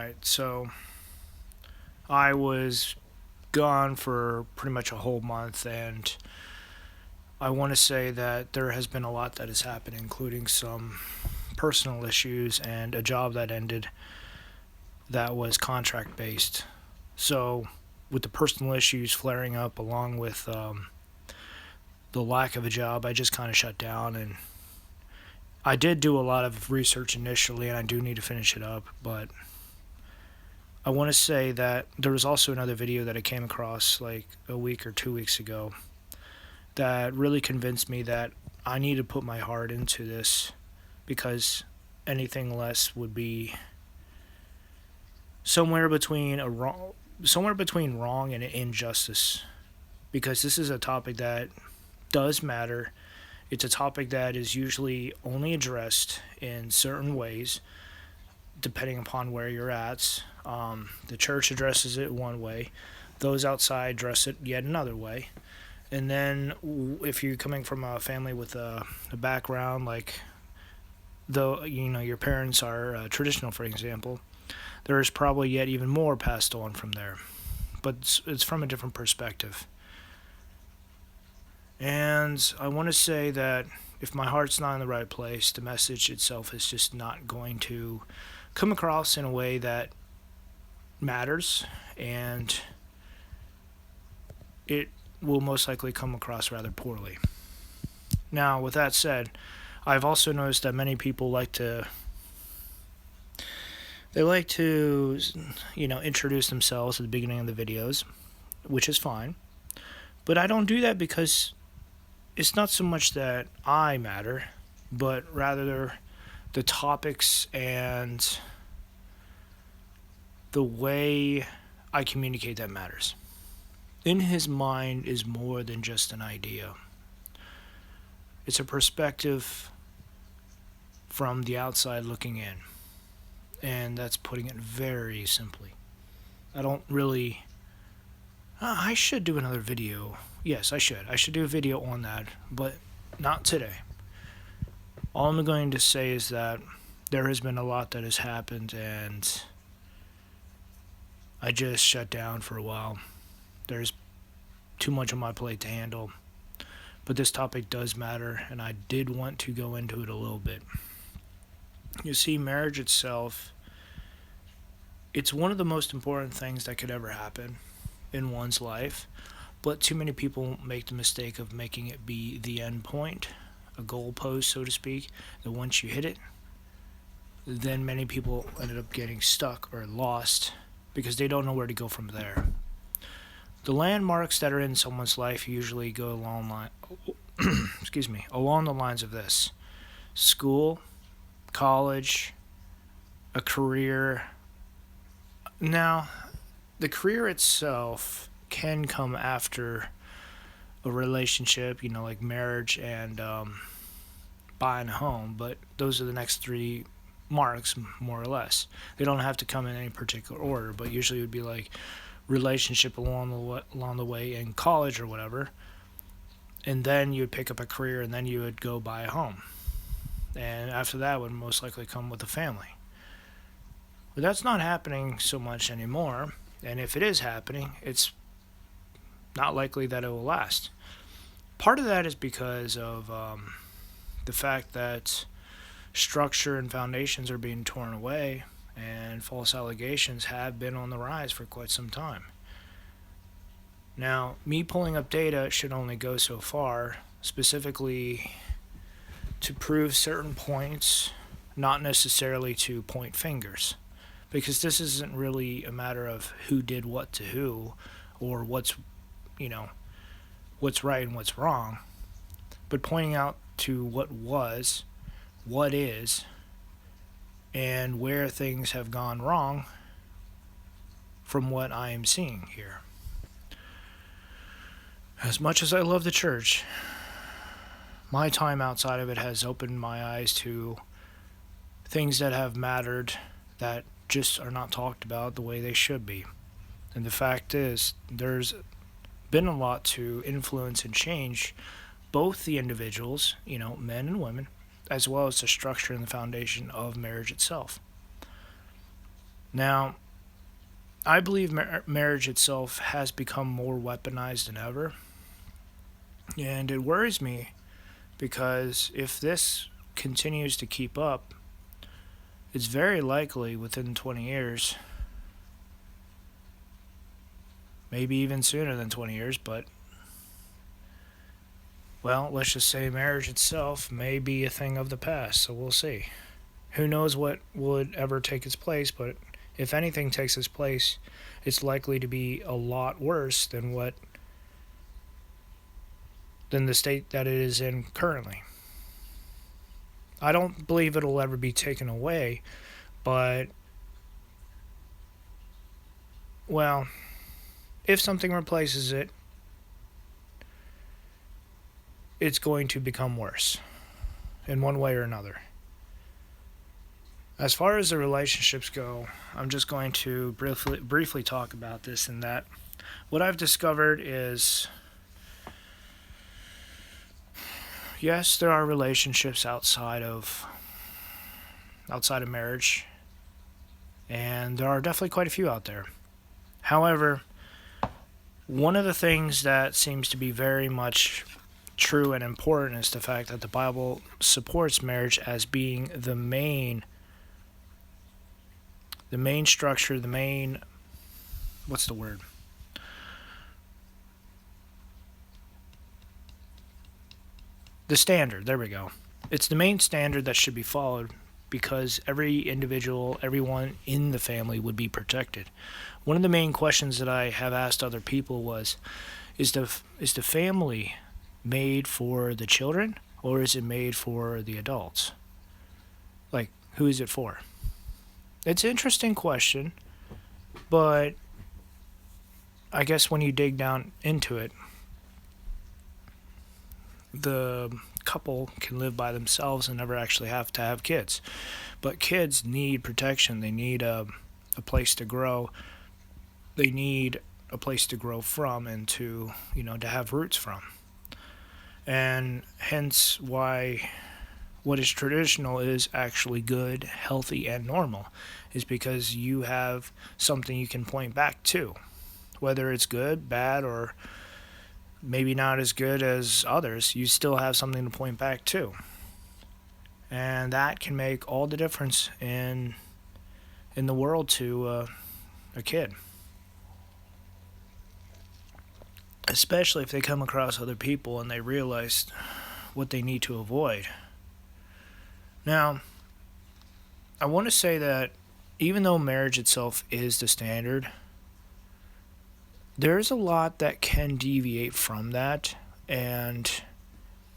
Alright, so I was gone for pretty much a whole month, and I want to say that there has been a lot that has happened, including some personal issues and a job that ended that was contract based. So, with the personal issues flaring up along with the lack of a job, I just kind of shut down. And I did do a lot of research initially, and I do need to finish it up, but I want to say that there was also another video that I came across like a week or 2 weeks ago that really convinced me that I need to put my heart into this, because anything less would be somewhere between wrong and injustice, because this is a topic that does matter. It's a topic that is usually only addressed in certain ways depending upon where you're at. The church addresses it one way, those outside address it yet another way. And then, if you're coming from a family with a background like, though your parents are traditional, for example, there is probably yet even more passed on from there. But it's from a different perspective. And I want to say that if my heart's not in the right place, the message itself is just not going to come across in a way that matters, and it will most likely come across rather poorly. Now, with that said, I've also noticed that many people like to introduce themselves at the beginning of the videos, which is fine. But I don't do that because it's not so much that I matter, but rather the topics and the way I communicate that matters. In his mind is more than just an idea. It's a perspective from the outside looking in. And that's putting it very simply. I don't really. I should do another video. Yes, I should. I should do a video on that, but not today. All I'm going to say is that there has been a lot that has happened, and I just shut down for a while. There's too much on my plate to handle. But this topic does matter, and I did want to go into it a little bit. You see, marriage itself, it's one of the most important things that could ever happen in one's life, but too many people make the mistake of making it be the end point, a goal post, so to speak, that once you hit it, then many people ended up getting stuck or lost because they don't know where to go from there. The landmarks that are in someone's life usually go along the lines of this: school, college, a career. Now, the career itself can come after a relationship, like marriage and buying a home, but those are the next three marks, more or less. They don't have to come in any particular order, but usually it would be like relationship along the way in college or whatever, and then you would pick up a career, and then you would go buy a home, and after that would most likely come with a family. But that's not happening so much anymore, and if it is happening, it's not likely that it will last. Part of that is because of the fact that structure and foundations are being torn away, and false allegations have been on the rise for quite some time. Now, me pulling up data should only go so far, specifically to prove certain points, not necessarily to point fingers, because this isn't really a matter of who did what to who, or what's right and what's wrong, but pointing out to what was, what is, and where things have gone wrong from what I am seeing here. As much as I love the church, my time outside of it has opened my eyes to things that have mattered that just are not talked about the way they should be. And the fact is, there's been a lot to influence and change both the individuals, men and women, as well as the structure and the foundation of marriage itself. Now, I believe marriage itself has become more weaponized than ever, and it worries me because if this continues to keep up, it's very likely within 20 years, maybe even sooner than 20 years, but well, let's just say marriage itself may be a thing of the past, so we'll see. Who knows what would ever take its place, but if anything takes its place, it's likely to be a lot worse than the state that it is in currently. I don't believe it'll ever be taken away, but well, if something replaces it, it's going to become worse in one way or another. As far as the relationships go, I'm just going to briefly talk about this and that. What I've discovered is yes, there are relationships outside of marriage, and there are definitely quite a few out there. However, one of the things that seems to be very much true and important is the fact that the Bible supports marriage as being the main structure, what's the word? The standard, there we go. It's the main standard that should be followed because every individual, everyone in the family would be protected. One of the main questions that I have asked other people was, is the family made for the children or is it made for the adults? Like, who is it for? It's an interesting question, but I guess when you dig down into it, the couple can live by themselves and never actually have to have kids. But kids need protection. They need a place to grow. They need a place to grow from and to have roots from. And hence why what is traditional is actually good, healthy, and normal, is because you have something you can point back to. Whether it's good, bad, or maybe not as good as others, you still have something to point back to. And that can make all the difference in the world to a kid. Especially if they come across other people and they realize what they need to avoid. Now, I want to say that even though marriage itself is the standard, there's a lot that can deviate from that, and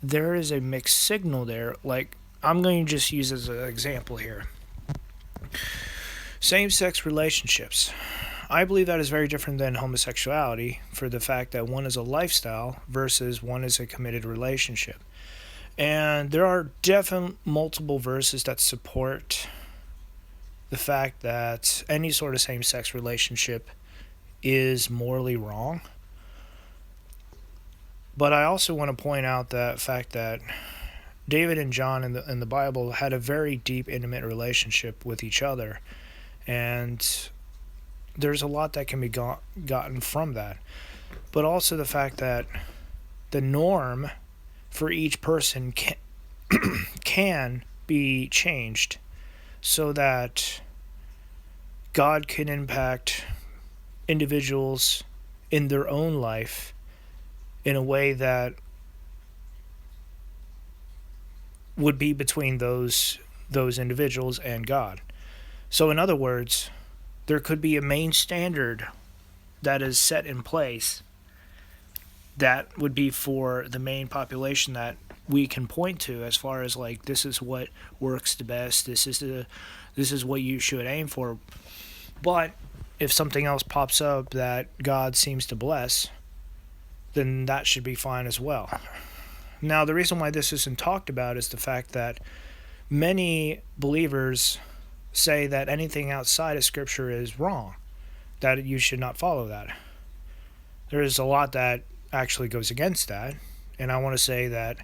there is a mixed signal there. Like, I'm going to just use as an example here. Same-sex relationships. I believe that is very different than homosexuality for the fact that one is a lifestyle versus one is a committed relationship. And there are definitely multiple verses that support the fact that any sort of same-sex relationship is morally wrong. But I also want to point out that fact that David and John in the Bible had a very deep, intimate relationship with each other. And there's a lot that can be gotten from that. But also the fact that the norm for each person can be changed so that God can impact individuals in their own life in a way that would be between those individuals and God. So in other words, there could be a main standard that is set in place that would be for the main population that we can point to as far as like, this is what works the best, this is what you should aim for. But if something else pops up that God seems to bless, then that should be fine as well. Now, the reason why this isn't talked about is the fact that many believers say that anything outside of Scripture is wrong, that you should not follow that. There is a lot that actually goes against that, and I want to say that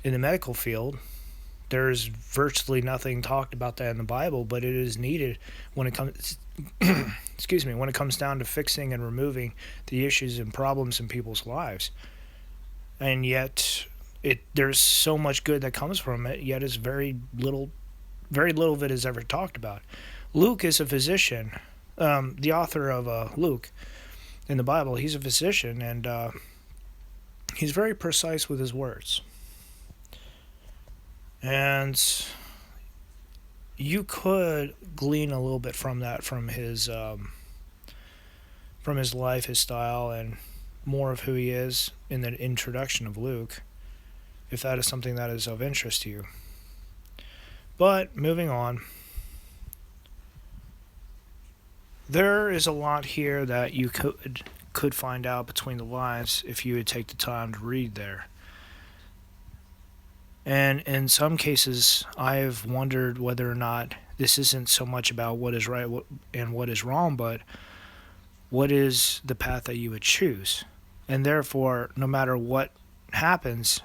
in the medical field, There's virtually nothing talked about that in the Bible, but it is needed when it comes excuse me, when it comes down to fixing and removing the issues and problems in people's lives. And yet there's so much good that comes from it, yet is very little of it is ever talked about. Luke is a physician. The author of Luke in the Bible, he's a physician, and he's very precise with his words. And you could glean a little bit from that, from his life, his style, and more of who he is in the introduction of Luke, if that is something that is of interest to you. But moving on, there is a lot here that you could find out between the lines if you would take the time to read there. And in some cases, I've wondered whether or not this isn't so much about what is right and what is wrong, but what is the path that you would choose. And therefore, no matter what happens,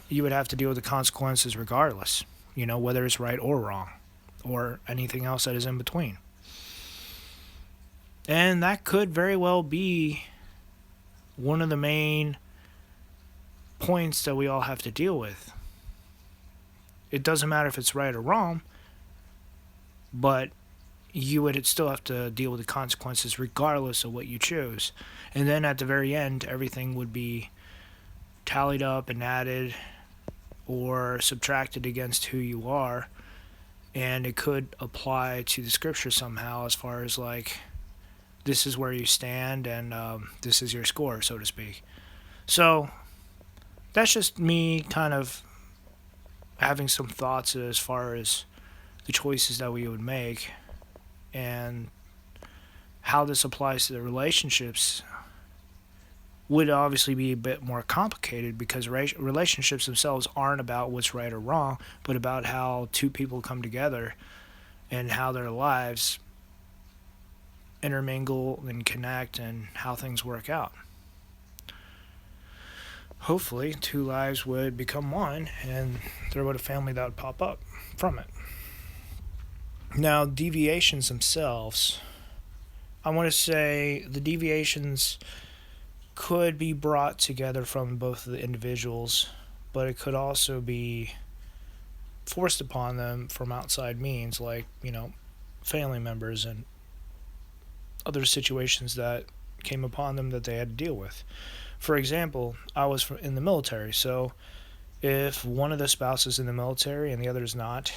you would have to deal with the consequences regardless, whether it's right or wrong, or anything else that is in between. And that could very well be one of the main points that we all have to deal with. It doesn't matter if it's right or wrong, but you would still have to deal with the consequences regardless of what you choose. And then at the very end, everything would be tallied up and added or subtracted against who you are. And it could apply to the scripture somehow, as far as like, this is where you stand and this is your score, so to speak. So that's just me kind of having some thoughts as far as the choices that we would make and how this applies to the relationships. Would obviously be a bit more complicated, because relationships themselves aren't about what's right or wrong, but about how two people come together and how their lives intermingle and connect and how things work out. Hopefully, two lives would become one, and there would a family that would pop up from it. Now, deviations themselves, I want to say the deviations could be brought together from both of the individuals, but it could also be forced upon them from outside means, like, family members and other situations that came upon them that they had to deal with. For example, I was in the military, so if one of the spouses in the military and the other is not,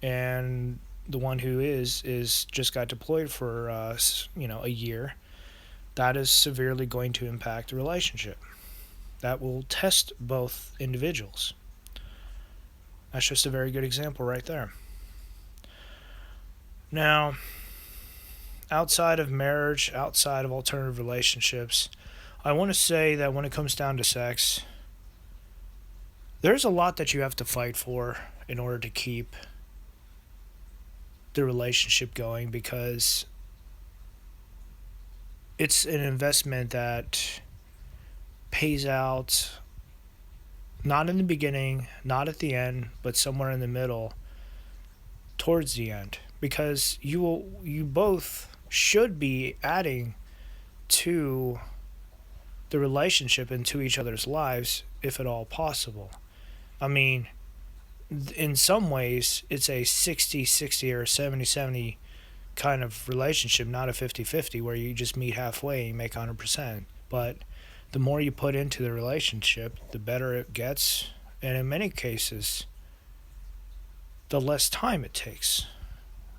and the one who is just got deployed for a year, that is severely going to impact the relationship. That will test both individuals. That's just a very good example right there. Now, outside of marriage, outside of alternative relationships, I want to say that when it comes down to sex, there's a lot that you have to fight for in order to keep the relationship going, because it's an investment that pays out not in the beginning, not at the end, but somewhere in the middle towards the end, because you both should be adding to the relationship and to each other's lives, if at all possible. I mean, in some ways, it's a 60-60 or 70-70 kind of relationship, not a 50-50 where you just meet halfway and you make 100%. But the more you put into the relationship, the better it gets. And in many cases, the less time it takes.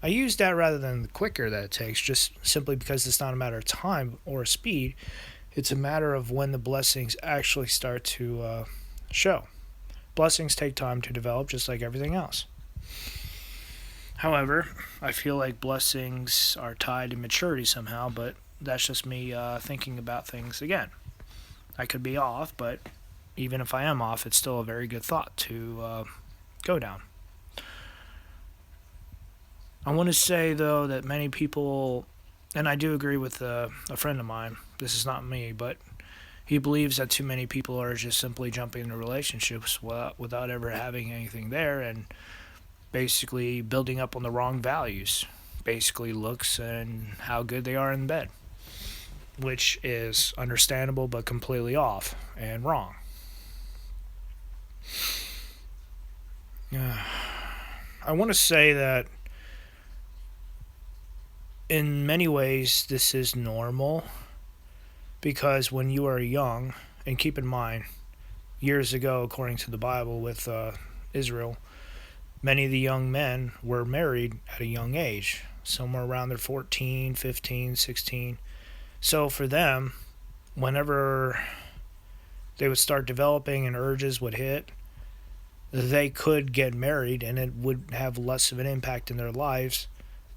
I use that rather than the quicker that it takes, just simply because it's not a matter of time or speed. It's a matter of when the blessings actually start to show. Blessings take time to develop, just like everything else. However, I feel like blessings are tied to maturity somehow, but that's just me thinking about things again. I could be off, but even if I am off, it's still a very good thought to go down. I want to say, though, that many people, and I do agree with a friend of mine, this is not me, but He believes that too many people are just simply jumping into relationships without ever having anything there, and basically building up on the wrong values, basically looks and how good they are in bed, which is understandable but completely off and wrong. I want to say that in many ways this is normal, because when you are young, and keep in mind, years ago, according to the Bible with Israel, many of the young men were married at a young age, somewhere around their 14, 15, 16. So for them, whenever they would start developing and urges would hit, they could get married and it would have less of an impact in their lives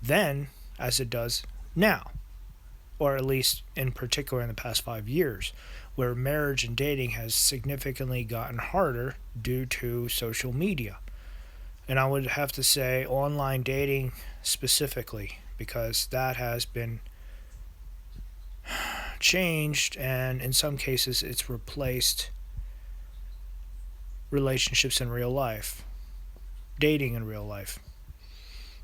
then as it does now, or at least in particular in the past 5 years, where marriage and dating has significantly gotten harder due to social media. And I would have to say online dating specifically, because that has been changed, and in some cases it's replaced relationships in real life, dating in real life.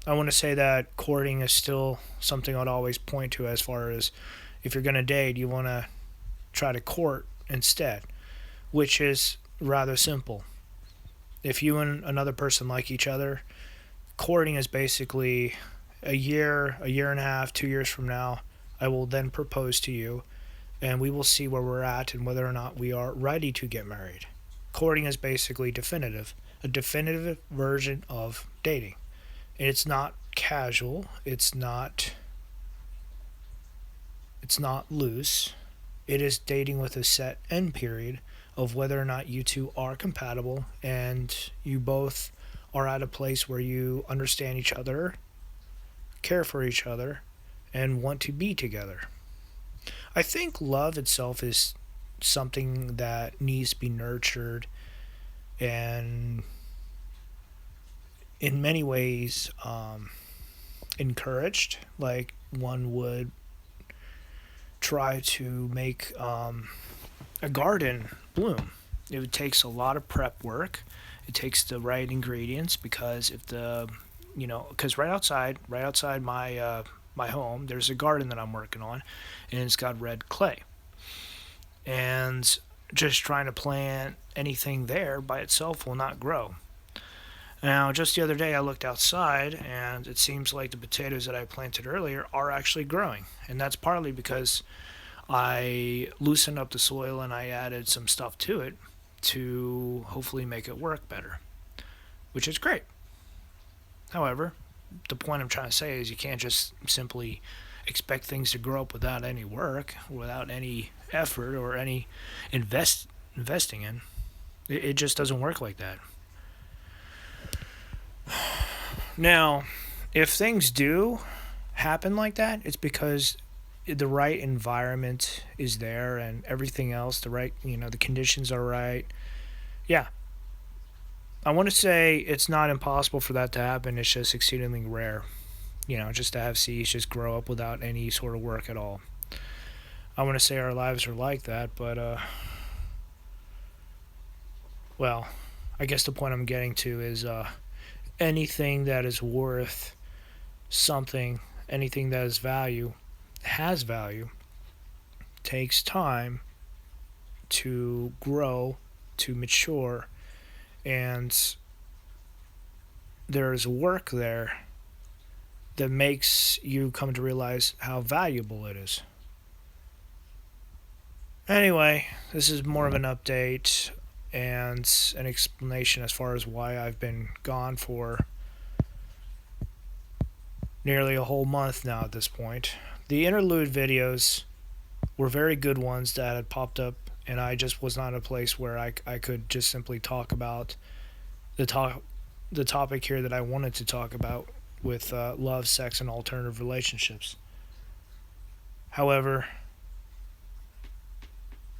I want to say that courting is still something I'd always point to, as far as if you're going to date, you want to try to court instead, which is rather simple. If you and another person like each other, courting is basically a year and a half, 2 years from now, I will then propose to you, and we will see where we're at and whether or not we are ready to get married. Courting is basically a definitive version of dating. It's not casual, it's not loose. It is dating with a set end period of whether or not you two are compatible and you both are at a place where you understand each other, care for each other, and want to be together. I think love itself is something that needs to be nurtured and in many ways encouraged. Like one would try to make a garden bloom. It takes a lot of prep work. It takes the right ingredients, because because right outside my home, there's a garden that I'm working on, and it's got red clay. And just trying to plant anything there by itself will not grow. Now, just the other day, I looked outside, and it seems like the potatoes that I planted earlier are actually growing. And that's partly because I loosened up the soil and I added some stuff to it to hopefully make it work better, which is great. However, the point I'm trying to say is you can't just simply expect things to grow up without any work, without any effort or any investing in. It just doesn't work like that. Now, if things do happen like that, it's because the right environment is there and everything else, the conditions are right. Yeah. I want to say it's not impossible for that to happen. It's just exceedingly rare. Just to have seeds just grow up without any sort of work at all. I want to say our lives are like that, but, well, I guess the point I'm getting to is, anything that is worth something, anything that has value, takes time to grow, to mature, and there's work there that makes you come to realize how valuable it is. Anyway, this is more of an update and an explanation as far as why I've been gone for nearly a whole month now at this point. The interlude videos were very good ones that had popped up, and I just was not in a place where I could just simply talk about the topic here that I wanted to talk about with love, sex, and alternative relationships. However,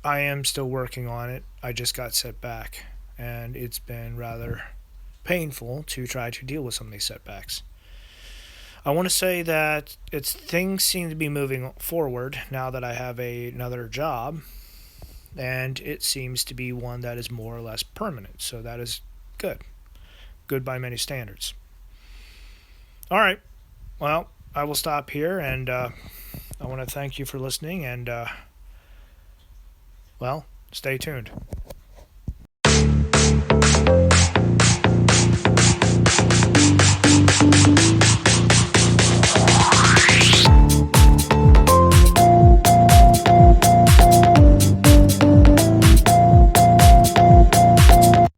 I am still working on it. I just got set back, and it's been rather painful to try to deal with some of these setbacks. I want to say that things seem to be moving forward now that I have another job, and it seems to be one that is more or less permanent. So that is good. Good by many standards. All right. Well, I will stop here, and I want to thank you for listening, and, well, stay tuned.